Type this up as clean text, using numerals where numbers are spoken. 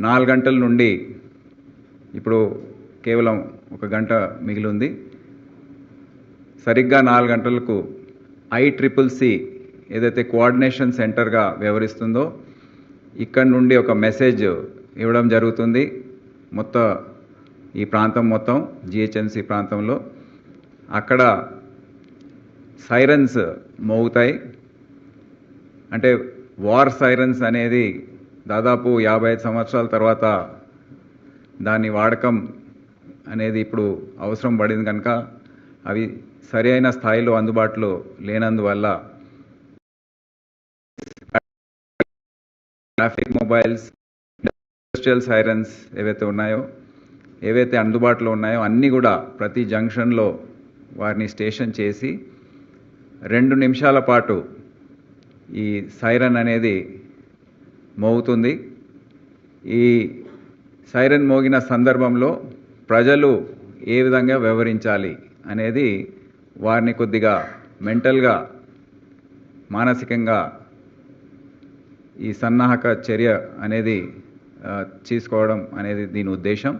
4 గంటల నుండి ఇప్పుడు కేవలం 1 గంట మిగిలి ఉంది. సరిగ్గా 4 గంటలకు ICCC ఏదైతే కోఆర్డినేషన్ సెంటర్గా వ్యవహరిస్తుందో ఇక్కడి నుండి ఒక మెసేజ్ ఇవ్వడం జరుగుతుంది. మొత్తం ఈ ప్రాంతం మొత్తం GHMC ప్రాంతంలో అక్కడ సైరన్స్ మోగుతాయి. అంటే వార్ సైరన్స్ అనేది దాదాపు 55 సంవత్సరాల తర్వాత దాని వాడకం అనేది ఇప్పుడు అవసరం పడింది కనుక అవి సరి అయిన స్థాయిలో అందుబాటులో లేనందువల్ల ట్రాఫిక్ మొబైల్స్, ఇండస్ట్రియల్ సైరన్స్ ఏవైతే అందుబాటులో ఉన్నాయో అన్నీ కూడా ప్రతి జంక్షన్లో వారిని స్టేషన్ చేసి 2 నిమిషాల పాటు ఈ సైరన్ అనేది మోగుతుంది. ఈ సైరన్ మోగిన సందర్భంలో ప్రజలు ఏ విధంగా వ్యవహరించాలి అనేది వారిని కొద్దిగా మెంటల్గా మానసికంగా ఈ సన్నాహక చర్య అనేది తీసుకోవడం అనేది దీని ఉద్దేశం.